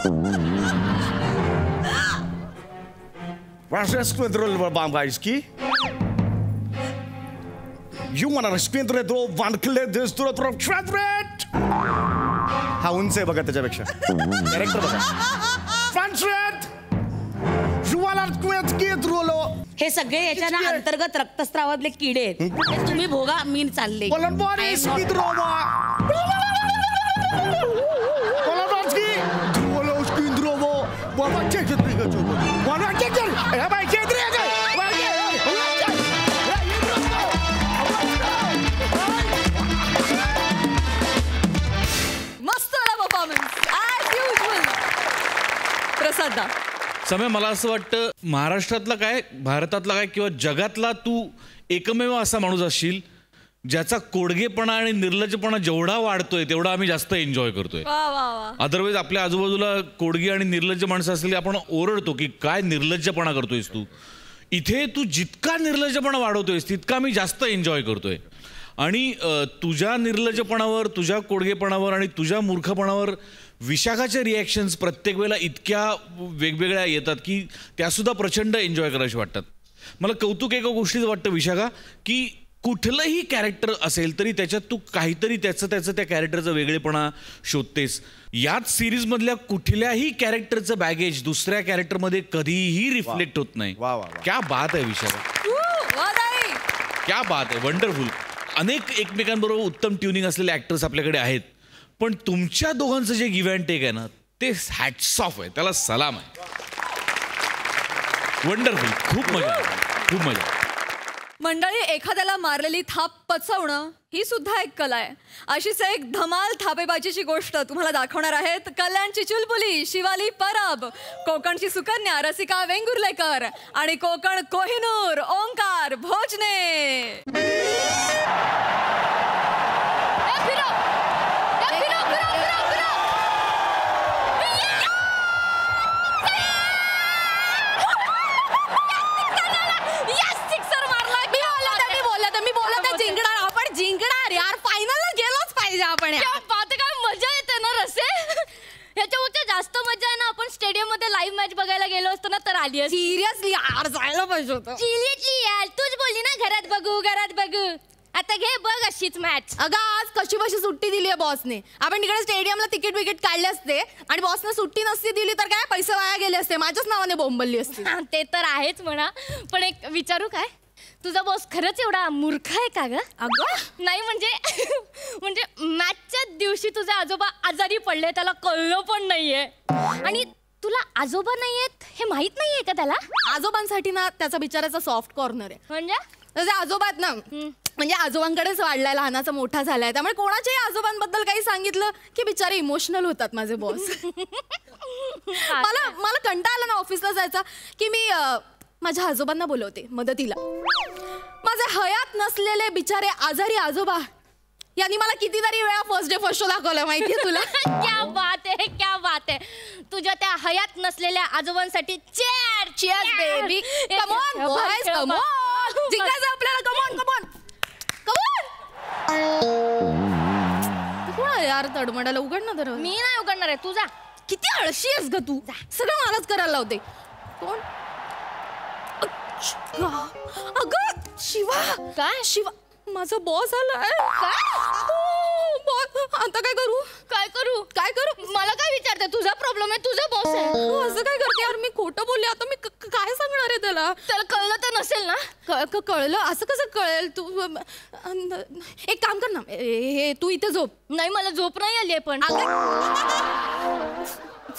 Rozeskwedrol Bambajski. You wanna reskwedro vankle destro trotret. हा उंच आहे बघा त्याच्यापेक्षा. कॅरेक्टर बघा. फ्रान्सरेट. हे सगळे याच्या ना अंतर्गत रक्तस्रावातले किडे आहेत. तुम्ही भोगा मी चालले. मस्त परफॉर्मन्स ॲज युजल. प्रसाद समय मला असं वाटतं महाराष्ट्रातला काय भारतातला काय किंवा जगातला तू एकमेव असा माणूस असशील ज्याचा कोडगेपणा आणि निर्लज्जपणा जेवढा वाढतोय तेवढा आम्ही जास्त एन्जॉय करतोय. अदरवाईज आपल्या आजूबाजूला कोडगी आणि निर्लज्ज माणसं असलेली आपण ओरडतो की काय निर्लज्जपणा करतोयस तू. इथे तू जितका निर्लज्जपणा वाढवतोयस तितका मी जास्त एन्जॉय करतोय. आणि तुझ्या निर्लज्जपणावर, तुझ्या कोडगेपणावर आणि तुझ्या मूर्खपणावर विशाखाच्या रिॲक्शन्स प्रत्येक वेळेला इतक्या वेगवेगळ्या येतात की त्यासुद्धा प्रचंड एन्जॉय करायचे वाटतात. मला कौतुक एका गोष्टीचं वाटतं विशाखा, की कुठलंही कॅरेक्टर असेल तरी त्याच्यात तू काहीतरी त्याचं त्या कॅरेक्टरचा वेगळेपणा शोधतेस. याच सिरीजमधल्या कुठल्याही कॅरेक्टरचं बॅगेज दुसऱ्या कॅरेक्टरमध्ये कधीही रिफ्लेक्ट होत नाही. क्या बात आहे विशाखा, क्या बात आहे, वंडरफुल. अनेक एकमेकांबरोबर उत्तम ट्युनिंग असलेले ॲक्टर्स आपल्याकडे आहेत, पण तुमच्या दोघांचं जे गिव्ह अँड टेक आहे ना ते हॅट्स ऑफ आहे, त्याला सलाम आहे. वंडरफुल, खूप मजा आली, खूप मजा. मंडळी, एखाद्याला मारलेली थाप पचवणं ही सुद्धा एक कला आहे. अशीच एक धमाल थापेबाजीची गोष्ट तुम्हाला दाखवणार आहेत कल्याणची चुलबुली शिवाली परब, कोकणची सुकन्या रसिका वेंगुर्लेकर आणि कोकण कोहिनूर ओंकार भोजने. जिंकणार यार, फायनलला गेलोच पाहिजे आपण. काय मजा येते ना रसे. ह्याच्यापेक्षा जास्त मजा आहे ना आपण स्टेडियम मध्ये लाईव्ह मॅच बघायला गेलो असतो ना तर आली. सिरियसली यार जायला पाहिजे होतं. सिरियसली यार, तूच बोलली ना घरात बघू घरात बघू, आता घे बघ अशीच मॅच. अगं आज कशी बशी सुट्टी दिली आहे बॉसने. आपण तिकडे स्टेडियमला तिकीट विकेट काढले असते आणि बॉसने सुट्टी नसती दिली तर काय पैसे वाया गेले असते, माझ्याच नावाने बोंबलली असते. ते तर आहेच म्हणा, पण एक विचारू काय, तुझा बॉस खरंच एवढा मूर्ख आहे का ग? अगं नाही म्हणजे मॅचच्या दिवशी तुझे आजोबा आजारी पडले, त्याला कळलं पण नाहीये. आणि तुला आजोबा नाहीयेत हे माहित नाहीये का त्याला? आजोबांसाठी ना त्याचा बिचाराचा सॉफ्ट कॉर्नर आहे. म्हणजे त्याचे आजोबा आहेत ना, म्हणजे आजोबांकडेच वाढलाय, लहानाचा मोठा झालाय, त्यामुळे कोणाच्याही आजोबांबद्दल काही सांगितलं की बिचारे इमोशनल होतात माझे बॉस. मला कंटाळा आला ना ऑफिसला जायचा की मी माझ्या आजोबांना बोलवते मदतीला. माझे हयात नसलेले बिचारे आजारी आजोबा यांनी मला कितीतरी वेळा फर्स्ट डे फर्स्ट शो दाखवलं माहितीये तुला. क्या बात आहे, क्या बात आहे. तुझ्या त्या हयात नसलेल्या आजोबांसाठी chair chair baby. Come on boys, come on, जिंकायचं आपल्याला. Come on come on come on. कोण यार तडमडाला, उघड ना तर. मी नाही उघडणार आहे, तुझा. किती आळशी आहेस ग तू, सगळं मलाच करायला लावते. कोण? अगं शिवा. काय शिवा? माझा बॉस आलाय. आता काय करू काय करू काय करू? मला काय विचारते, तुझा प्रॉब्लेम आहे, तुझा बॉस आहे. असं काय करते यार, मी खोटं बोलले, आता मी काय सांगणार आहे त्याला? त्याला कळलं तर नसेल ना. कळलं असं कसं कळेल? तू एक काम कर ना, हे तू इथे झोप. नाही मला झोप नाही आली आहे. पण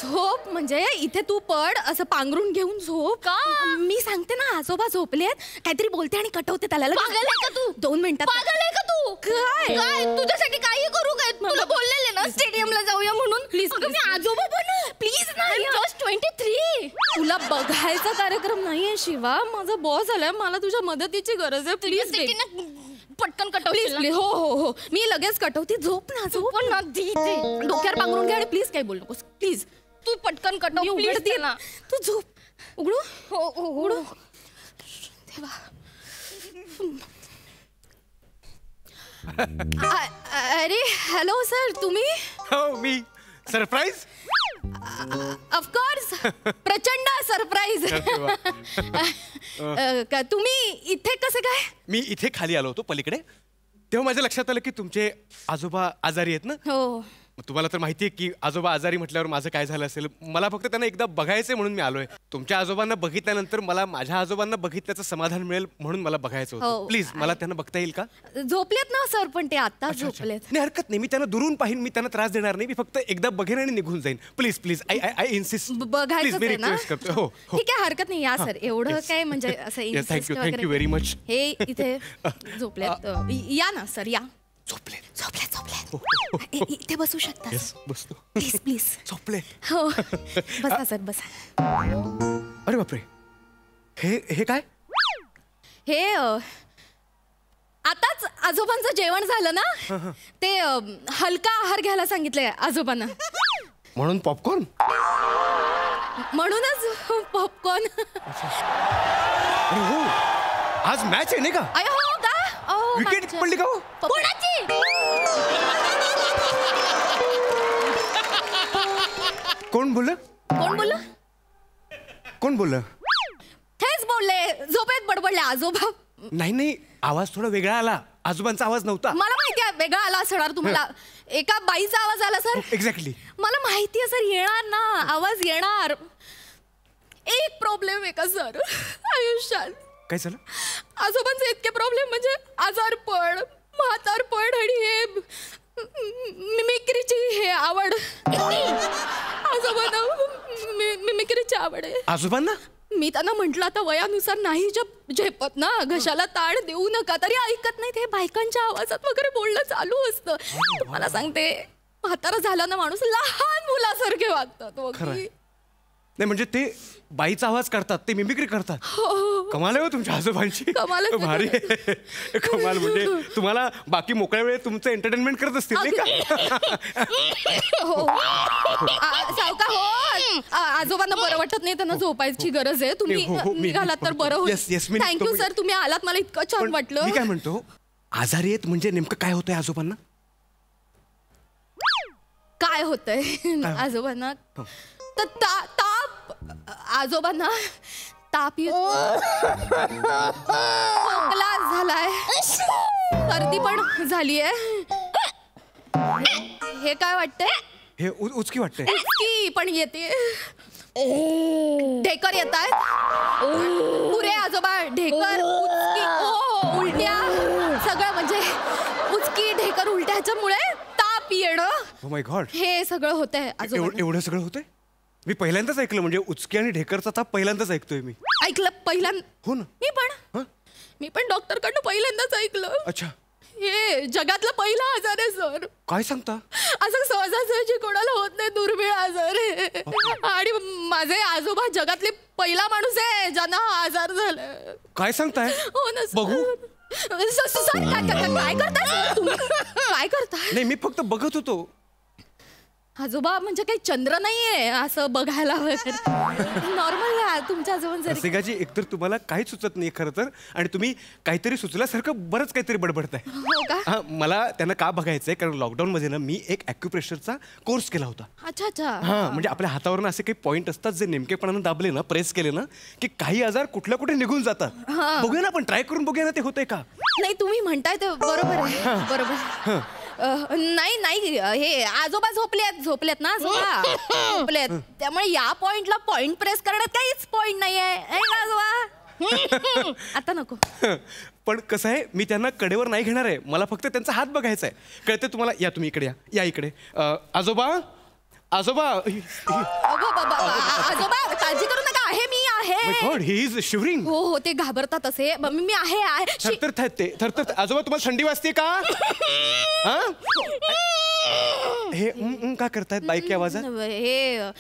झोप म्हणजे इथे तू पड, असं पांघरून घेऊन झोप. का? मी सांगते ना, आजोबा झोपलेत, काहीतरी बोलते आणि कटवते त्याला. पागल आहे का तू? 2 मिनिटात. पागल आहे का तू? काय काय तुझ्यासाठी काही करू काय? तुला बोललेले ना स्टेडियमला जाऊया म्हणून. प्लीज मी आजोबा बनू प्लीज. नाही जस्ट 23. तुला बघायचा कार्यक्रम नाहीये शिवा, माझा बॉस आलाय, मला तुझ्या मदतीची गरज आहे. प्लीज पटकन कटव. प्लीज. हो हो हो मी लगेच कटवते. झोप ना, झोप ना. डोक्यावर पांघरून घे आणि प्लीज काही बोल नकोस प्लीज. तू पटकन कटव. उघडते ना, तू झोप. उघडू? हो उघडू. देवा. अरे हॅलो सर, तुम्ही? हो मी. सरप्राईज? ऑफकोर्स, प्रचंड सरप्राईज. तुम्ही इथे कसे काय? मी इथे खाली आलो होतो पलीकडे, तेव्हा माझ्या लक्षात आलं की तुमचे आजोबा आजारी आहेत ना. हो. तुम्हाला तर माहिती आहे की आजोबा आजारी म्हटल्यावर माझं काय झालं असेल. मला फक्त त्यांना एकदा बघायचंय म्हणून मी आलोय. तुमच्या आजोबांना बघितल्यानंतर मला माझ्या आजोबांना बघितल्याचं समाधान मिळेल म्हणून मला बघायचं होतं. प्लीज मला त्यांना बघता येईल का? झोपलेत ना सर, पण ते आता झोपलेत. नाही हरकत नाही, मी त्यांना दुरून पाहीन, मी त्यांना त्रास देणार नाही. मी फक्त एकदा बघेन आणि निघून जाईन. Please please I insist. बघायचं आहे ना? हो ठीक आहे, हरकत नाही. या सर, एवढं काय म्हणजे असं. Thank you very much. हे इथे झोपलेत. या ना सर, या. झोपले झोपलेत झोपलेत. इथे बसू शकता. बसतो प्लीज प्लीज. झोपले. हो बसा सर बसा. अरे बापरे, हे काय? हे आताच आजोबांचं जेवण झालं ना ते हलका आहार घ्यायला सांगितलंय आजोबांना. म्हणून पॉपकॉर्न. म्हणूनच पॉपकॉर्न. हो आज मॅच आहे नाही का? अय हो का? विकेट पडली का? कोणाची? कोण बोललं? कोण बोललं? कोण बोललं? हेच बोलले, झोपेत बडबडले आजोबा. नाही नाही, आवाज थोडा वेगळा आला. आजोबांचा आवाज नव्हता. मला माहिती आहे वेगळा आला असणार तुम्हाला. एका बाईचा आवाज आला सर. एक्झॅक्टली. मला माहिती आहे सर, येणार ना आवाज येणार. एक प्रॉब्लेम आहे का सर आयुष्यात? काय झालं? आजोबांचे इतके प्रॉब्लेम म्हणजे आजारपण, म्हातारपण आणि हे मिमिक्रीची हे आवड. आजोबांना मिमिक्रीची आवड आहे. आजोबांना? मी त्यांना म्हंटल आता वयानुसार नाही झेपत ना, घशाला ताण देऊ नका, तरी ऐकत नाही. ते बायकांच्या आवाजात वगैरे बोलणं चालू असतं. तुम्हाला सांगते म्हातारा झाला ना माणूस लहान मुलासारखे वागतात. नाही म्हणजे ते बाईचा आवाज करतात, ते मिमिक्री करतात. कमाल आहे हो तुमच्या आजोबांची. भारी आहे. कमाल. म्हणजे तुम्हाला बाकी मोकळ्या वेळेत तुमचं एंटरटेनमेंट करत असतील नाही का? सावका हो, आजोबांना बरं वाटत नाही, त्यांना झोपायची गरज आहे. तुम्ही निघालात तर बरं होईल. थँक्यू सर, तुम्ही आलात, मला इतकं छान वाटलं. मी काय म्हणतो, आजारी आहेत म्हणजे नेमकं काय होतंय आजोबांना? काय होतंय आजोबांना? तर ताप. आजोबांना ताप खोकला झालाय, सर्दी पण झालीये. हे काय वाटतंय? हे उचकी वाटतंय. उचकी पण येते, ढेकर येत आहेत पुरे आजोबा. ढेकर, उचकी, उलट्या, सगळं म्हणजे उचकी, ढेकर, उलट्याच्यामुळे ताप येणं. ओ माय गॉड, हे सगळं होतंय आजोबा. एवढं सगळं होतंय? मी पहिल्यांदाच ऐकलं. म्हणजे उचकी आणि ढेकरचा ताप पहिल्यांदाच ऐकतोय मी. ऐकलं पहिल्यांदा? हो ना. मी पण डॉक्टरकडनं पहिल्यांदाच ऐकलं. अच्छा. हे जगातला पहिला आजार आहे सर. काय सांगता? असं सहजासहजी कोणाला होत नाही, दुर्मिळ आजार आहे. आणि माझे आजोबा जगातले पहिला माणूस आहे ज्यांना हा आजार झालाय. काय सांगताय? हो ना. बघू. काय करताय तुम्ही? काय करताय? नाही मी फक्त बघत होतो. आजोबा म्हणजे काही चंद्र नाहीये असं बघायला वगैरे. नॉर्मल तुमच्या आजोबांचं. रसिकाजी, एकतर तुम्हाला काहीच सुचत नाही खरं तर, आणि तुम्ही काहीतरी सुचल्यासारखं बरंच काहीतरी बडबडताय. हो का? हा, मला त्यांना का बघायचंय, कारण लॉकडाऊन मध्ये ना मी एक ॲक्युप्रेशरचा कोर्स केला होता. अच्छा अच्छा. हा, म्हणजे आपल्या हातावर असे काही पॉईंट असतात जे नेमकेपणानं दाबले ना, प्रेस केले ना, की काही आजार कुठल्या कुठे निघून जातात. बघूया ना, आपण ट्राय करून बघूया ना ते होतंय का. नाही तुम्ही म्हणताय ते बरोबर आहे. बरोबर. नाही हे आजोबा झोपलेत ना आजोबा. झोपलेत, त्यामुळे या पॉइंटला पॉइंट प्रेस करण्यात काहीच पॉइंट नाहीये आजोबा. आता नको. पण कसं आहे, मी त्यांना कडेवर नाही घेणार आहे. मला फक्त त्यांचा हात बघायचा आहे. कळते तुम्हाला? या तुम्ही इकडे या इकडे. आजोबा आजोबा आजोबा काळजी करू नका, आहे मी आहे. God, he is shivering. हो ते घाबरतात असे. मी आहे. थरथर. आजोबा तुम्हाला थंडी वाजते का? हे का करतायत बाईक आवाजात? हे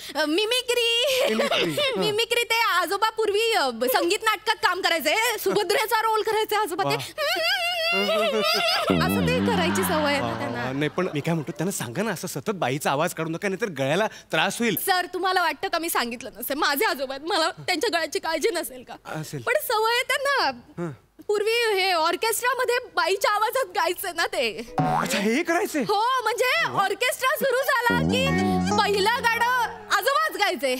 मिमिक्री ते आजोबा पूर्वी संगीत नाटकात काम करायचे, सुभद्रेचा रोल करायचे आजोबा. ते असं ते करायची सवय आहे त्यांना. नाही पण मी काय म्हणतो, त्यांना सांगा ना असं सतत बाईचा आवाज काढू नका, नाहीतर गळ्याला त्रास होईल. सर तुम्हाला वाटतं का मी सांगितलं नसेल? माझे आजोबा आहेत, मला त्यांच्या गळ्याची काळजी नसेल का? पण सवय आहे त्यांना. पूर्वी हे ऑर्केस्ट्रा मध्ये बाईच्या आवाजात गायचं ना ते. अच्छा, हे करायचे? हो, म्हणजे ऑर्केस्ट्रा सुरू झाला की पहिलं गाणं आजोबाच गायचे.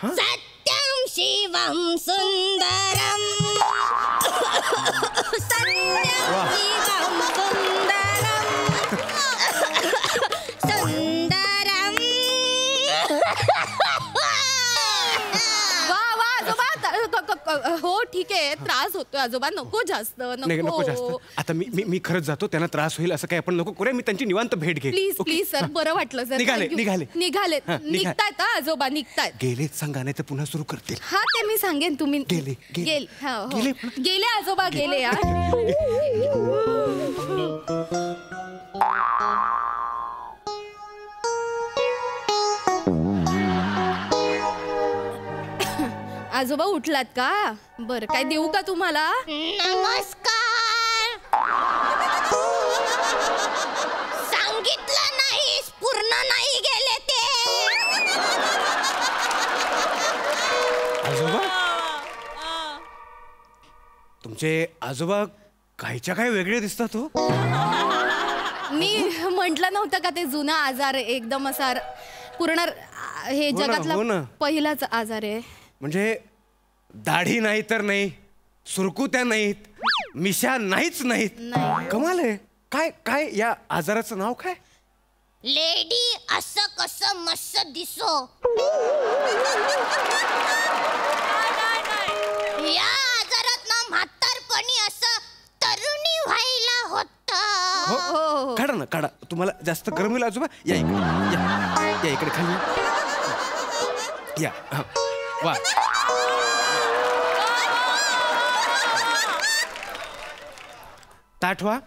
सत्यम शिवम सुंदरम सत्यम शिवम सुंदरम सुंदरम. वा वा आजोबा. हो ठीक आहे, त्रास होतोय आजोबा, नको जास्त. नको जास्त. आता मी खरंच जातो, त्यांना त्रास होईल असं काही आपण नको करूया. मी त्यांची निवांत भेट घेईन. प्लीज सर, बरं वाटलं सर. निघालेत आजोबा, निघतायत. गेलेत सांगा, नाही तर पुन्हा सुरू करतील. हा ते मी सांगेन. तुम्ही गेले आजोबा, गेले. आजोबा उठलात का? बरं, काय देऊ का तुम्हाला? नमस्कार. तुमचे आजोबा कायच्या काय वेगळे दिसतात हो. मी म्हंटल नव्हतं का ते जुना आजार आहे, एकदम असा पूर्ण हे हो ना. जगातला पहिलाच आजार आहे. म्हणजे दाढी नाही तर नाही, सुरकुत्या नाहीत, मिशा नाहीच नाहीत. नाही. कमाल आहे. काय काय या आजाराचं नाव काय? लेडी असं कसं मस्त दिसो. या आजारात ना म्हातारपणी असं तरुणी व्हायला होत. हो काढा ना काढा. तुम्हाला जास्त गरम होईल आजोबा. या इकडे या इकडे खाली या. हा. वा ताठ व्हा.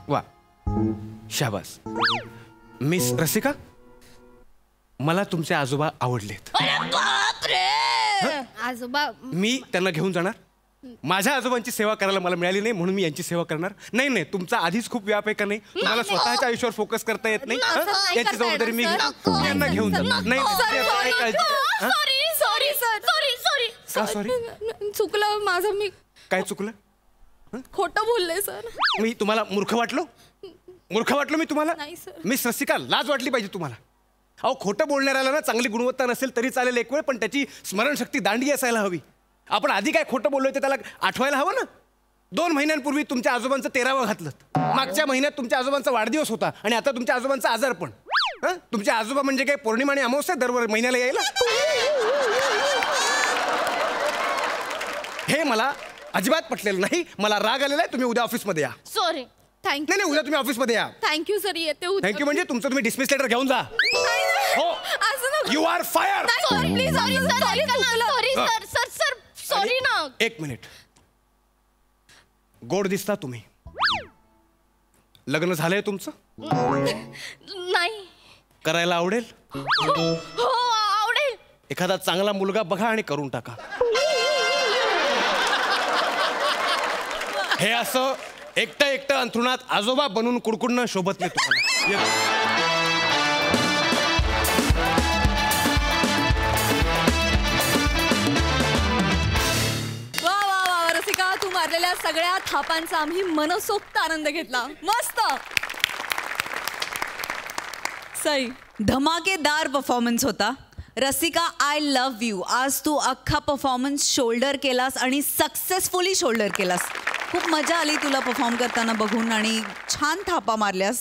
वा शाबास. मिस रसिका, मला तुमचे आजोबा आवडलेत. आजोबा मी त्यांना घेऊन जाणार. माझ्या आजोबांची सेवा करायला मला मिळाली नाही म्हणून मी यांची सेवा करणार. नाही नाही, तुमचा आधीच खूप व्याप आहे का नाही? तुम्हाला स्वतःच्या आयुष्यावर फोकस करता येत नाही. याची जबाबदारी मी यांना घेऊन जाणार. नाही सॉरी. चुकलं माझं. मी काय चुकलं? खोटं बोलले सर. मी तुम्हाला मूर्ख वाटलो? मूर्ख वाटलो मी तुम्हाला? नाही सर. मिस रसिका, लाज वाटली पाहिजे तुम्हाला. अहो खोटं बोलणाऱ्याला ना चांगली गुणवत्ता नसेल तरी चालेल एक वेळ, पण त्याची स्मरणशक्ती दांडी असायला हवी. आपण आधी काय खोटं बोललोय ते त्याला आठवायला हवं ना. 2 महिन्यांपूर्वी तुमच्या आजोबांचं 13वं घातलं. मागच्या महिन्यात तुमच्या आजोबांचा वाढदिवस होता आणि आता तुमच्या आजोबांचा आजार पण. तुमचे आजोबा म्हणजे काय पौर्णिमा आणि अमावस्या दर महिन्याला यायला? हे मला अजिबात पटलेलं नाही. मला राग आलेला आहे. तुम्ही उद्या ऑफिसमध्ये या. सॉरी. थँक्यू. नाही उद्या तुम्ही ऑफिसमध्ये या. Thank you sir. येते उद्या. थँक्यू म्हणजे तुमचं तुम्ही डिसमिस लेटर घेऊन जा. हो, you are fire. Please. Sorry ना. एक मिनिट. गोड दिसता तुम्ही. लग्न झालंय तुमचं? नाही. करायला आवडेल? हो आवडेल. एखादा चांगला मुलगा बघा आणि करून टाका. हे असं एकटं एकटं अंथरुणात आजोबा बनून कुडकुडणं शोभत नाही तुम्हाला. वा वा वा रसिका, तू मारलेल्या सगळ्या थापांचा आम्ही मनसोक्त आनंद घेतला. मस्त. सई, धमाकेदार परफॉर्मन्स होता. Rasika, I love you. आज तू अख्खा परफॉर्मन्स शोल्डर केलास आणि सक्सेसफुली शोल्डर केलास. खूप मजा आली तुला परफॉर्म करताना बघून आणि छान थापा मारल्यास.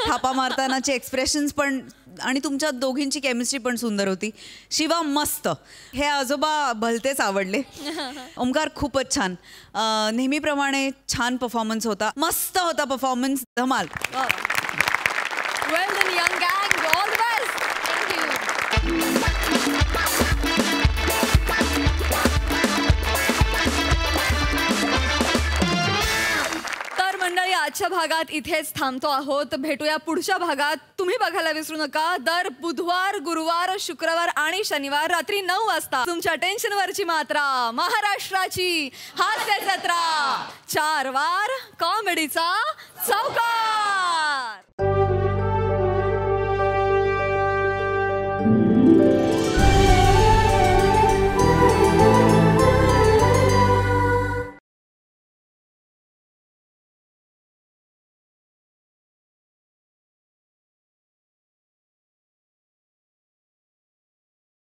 थापा मारतानाचे एक्सप्रेशन्स पण आणि तुमच्या दोघींची केमिस्ट्री पण सुंदर होती. शिवा मस्त. हे आजोबा भलतेच आवडले. ओमकार खूपच छान. नेहमीप्रमाणे छान परफॉर्मन्स होता. मस्त होता परफॉर्मन्स. धमाल. वेल डन यंग गँग. All the best. तर मंडळी, आजच्या भागात इथेच थांबतो आहोत. भेटूया पुढच्या भागात. तुम्ही बघायला विसरू नका दर बुधवार, गुरुवार, शुक्रवार आणि शनिवार रात्री 9 वाजता तुमच्या टेन्शनवरची मात्रा, महाराष्ट्राची हास्य जत्रा, 4 वार कॉमेडीचा चौकार.